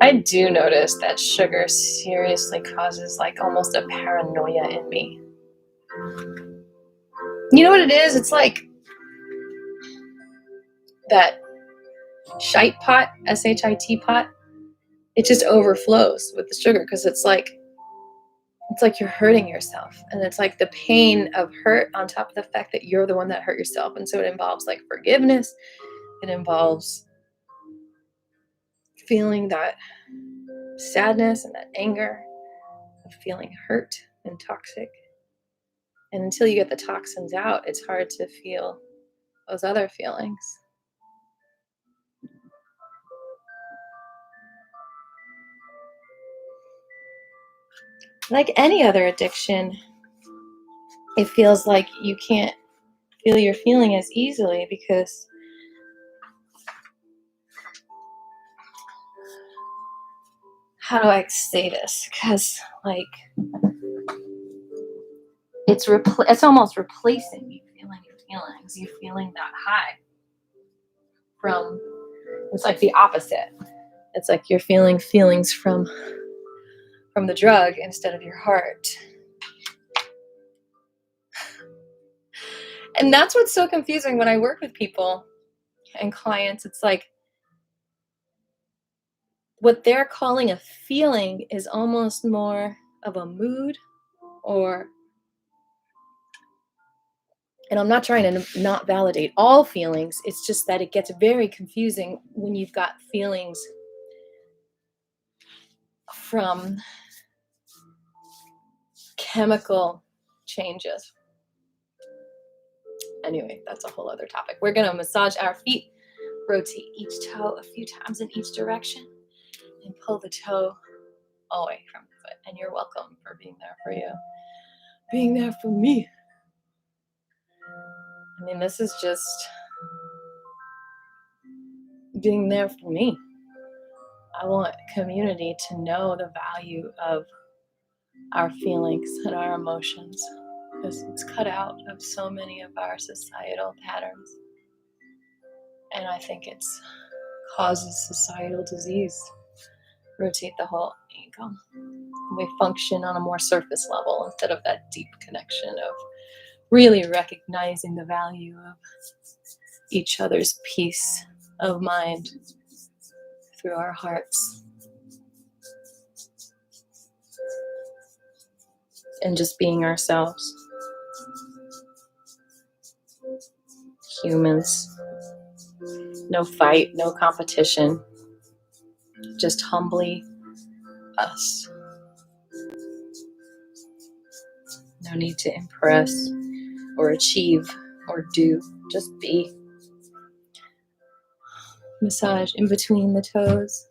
I do notice that sugar seriously causes like almost a paranoia in me. You know what it is? It's like that shite pot, S-H-I-T pot. It just overflows with the sugar because it's like you're hurting yourself. And it's like the pain of hurt on top of the fact that you're the one that hurt yourself. And so it involves like forgiveness. It involves feeling that sadness and that anger of feeling hurt and toxic. And until you get the toxins out, it's hard to feel those other feelings. Like any other addiction, it feels like you can't feel your feeling as easily because how do I say this? Because like it's almost replacing you feeling your feelings. You feeling that high from it's like the opposite. It's like you're feeling feelings from the drug instead of your heart. And that's what's so confusing when I work with people and clients. It's like what they're calling a feeling is almost more of a mood or, and I'm not trying to not validate all feelings. It's just that it gets very confusing when you've got feelings from chemical changes. Anyway, that's a whole other topic. We're going to massage our feet, rotate each toe a few times in each direction, and pull the toe away from the foot. And you're welcome for being there for you, being there for me. I mean, this is just being there for me. I want community to know the value of our feelings and our emotions. because it's cut out of so many of our societal patterns. And I think it causes societal disease. Rotate the whole ankle. We function on a more surface level instead of that deep connection of really recognizing the value of each other's peace of mind through our hearts. And just being ourselves. Humans. No fight, no competition. Just humbly us. No need to impress or achieve or do. Just be. Massage in between the toes.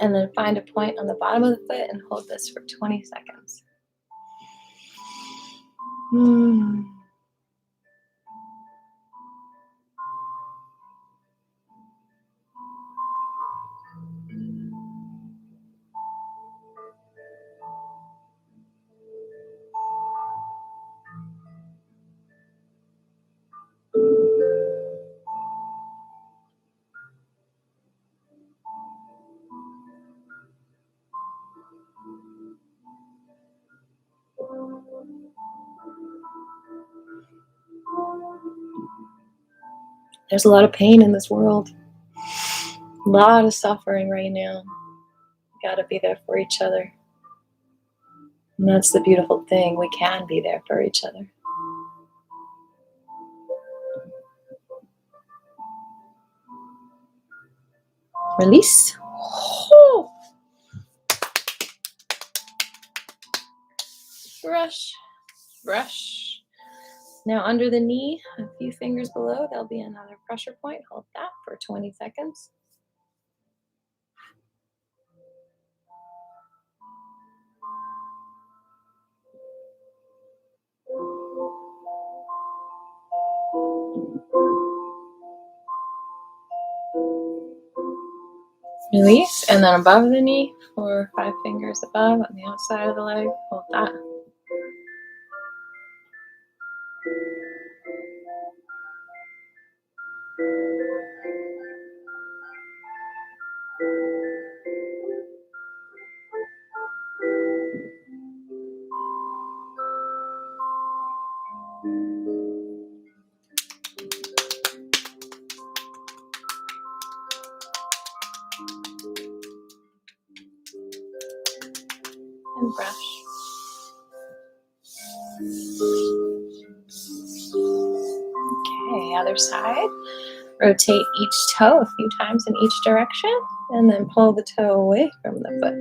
And then find a point on the bottom of the foot and hold this for 20 seconds. There's a lot of pain in this world. A lot of suffering right now. We gotta be there for each other. And that's the beautiful thing. We can be there for each other. Release. Oh. Brush. Brush. Now under the knee, a few fingers below, there'll be another pressure point. Hold that for 20 seconds. Release, and then above the knee, 4 or 5 fingers above on the outside of the leg. Hold that. And brush. Okay, other side. Rotate each toe a few times in each direction, and then pull the toe away from the foot.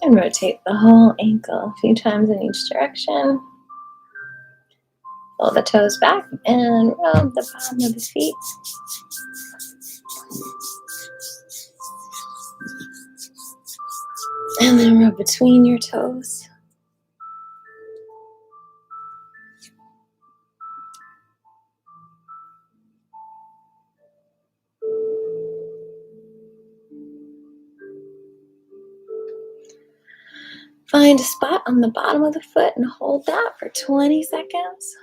And rotate the whole ankle a few times in each direction. Pull the toes back and rub the bottom of the feet. And then rub between your toes. Find a spot on the bottom of the foot and hold that for 20 seconds.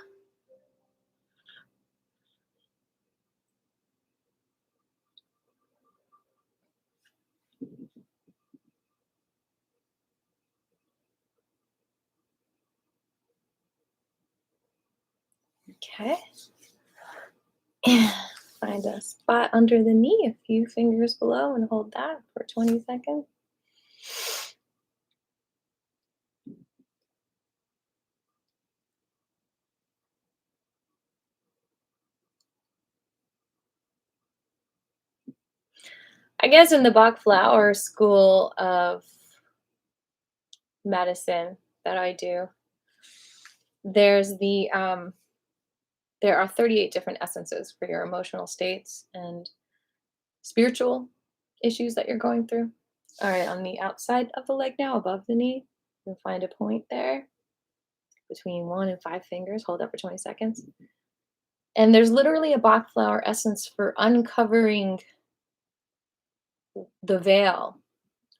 Okay. And find a spot under the knee, a few fingers below, and hold that for 20 seconds. I guess in the Bach Flower school of medicine that I do, there's the There are 38 different essences for your emotional states and spiritual issues that you're going through. All right, on the outside of the leg now, above the knee, you'll find a point there between 1 and 5 fingers. Hold that for 20 seconds. And there's literally a Bach flower essence for uncovering the veil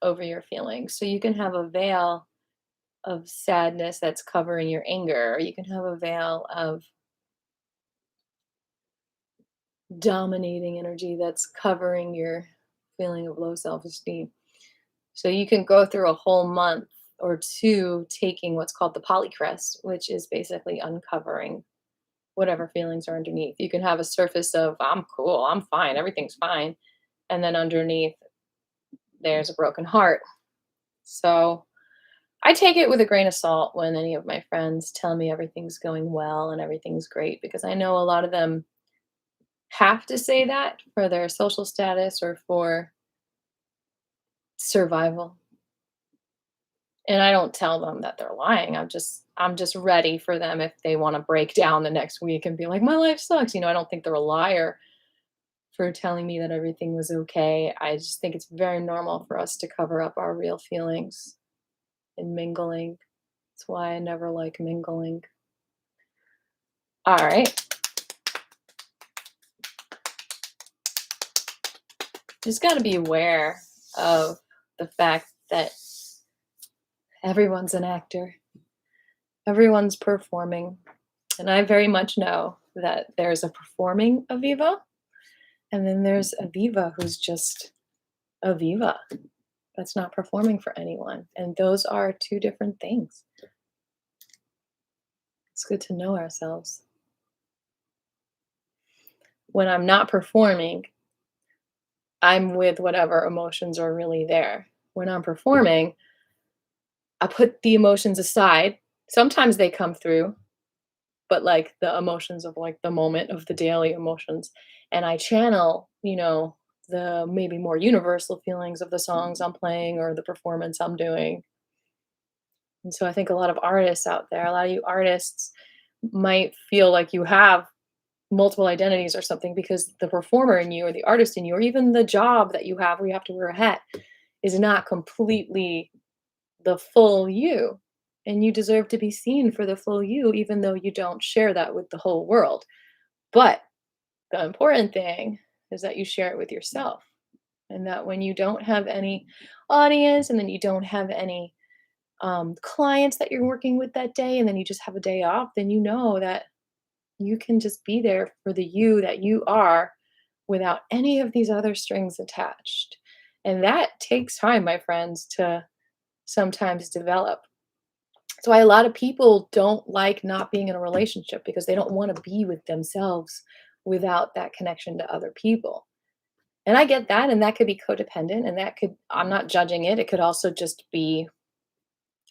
over your feelings. So you can have a veil of sadness that's covering your anger, or you can have a veil of dominating energy that's covering your feeling of low self-esteem. So you can go through a whole month or two taking what's called the polycrest, which is basically uncovering whatever feelings are underneath. You can have a surface of I'm cool, I'm fine, everything's fine, and then underneath there's a broken heart. So I take it with a grain of salt when any of my friends tell me everything's going well and everything's great, because I know a lot of them have to say that for their social status or for survival. And I don't tell them that they're lying. I'm just ready for them if they want to break down the next week and be like, my life sucks. I don't think they're a liar for telling me that everything was okay. I just think it's very normal for us to cover up our real feelings and mingling. That's why I never like mingling. All right. Just got to be aware of the fact that everyone's an actor, everyone's performing. And I very much know that there's a performing Aviva, and then there's Aviva who's just Aviva. That's not performing for anyone. And those are two different things. It's good to know ourselves. When I'm not performing, I'm with whatever emotions are really there. When I'm performing, I put the emotions aside. Sometimes they come through, but like the emotions of like the moment of the daily emotions. And I channel, the maybe more universal feelings of the songs I'm playing or the performance I'm doing. And so I think a lot of artists out there, a lot of you artists might feel like you have multiple identities or something because the performer in you or the artist in you or even the job that you have where you have to wear a hat is not completely the full you. And you deserve to be seen for the full you, even though you don't share that with the whole world. But the important thing is that you share it with yourself. And that when you don't have any audience and then you don't have any clients that you're working with that day, and then you just have a day off, then you know that you can just be there for the you that you are without any of these other strings attached. And that takes time, my friends, to sometimes develop. That's why a lot of people don't like not being in a relationship because they don't want to be with themselves without that connection to other people. And I get that, and that could be codependent, and that could, I'm not judging it. It could also just be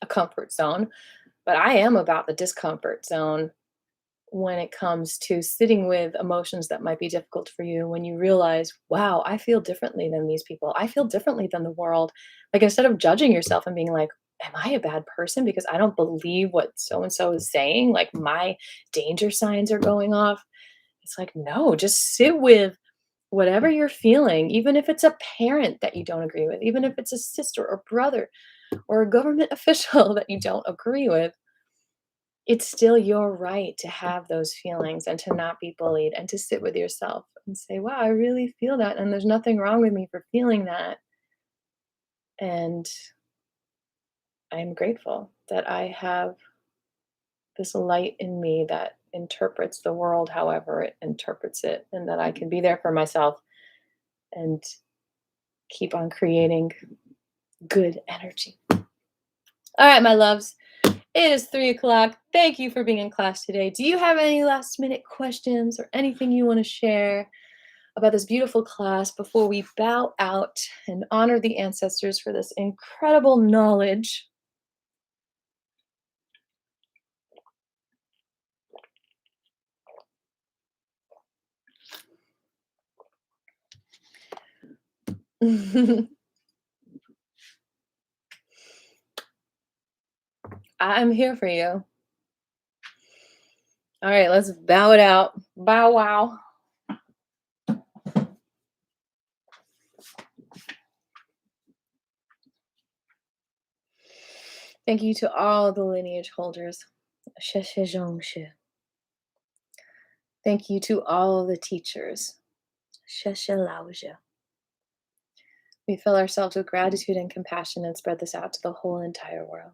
a comfort zone. But I am about the discomfort zone when it comes to sitting with emotions that might be difficult for you when you realize, wow, I feel differently than these people. I feel differently than the world. Like instead of judging yourself and being like, am I a bad person because I don't believe what so and so is saying? Like my danger signs are going off. It's like, no, just sit with whatever you're feeling, even if it's a parent that you don't agree with, even if it's a sister or brother or a government official that you don't agree with. It's still your right to have those feelings and to not be bullied and to sit with yourself and say, wow, I really feel that. And there's nothing wrong with me for feeling that. And I'm grateful that I have this light in me that interprets the world however it interprets it, and that I can be there for myself and keep on creating good energy. All right, my loves. It is 3 o'clock. Thank you for being in class today. Do you have any last minute questions or anything you want to share about this beautiful class before we bow out and honor the ancestors for this incredible knowledge? I'm here for you. All right, let's bow it out. Bow wow. Thank you to all the lineage holders. She she zhong shi. Thank you to all the teachers. She she lao zhi. We fill ourselves with gratitude and compassion and spread this out to the whole entire world.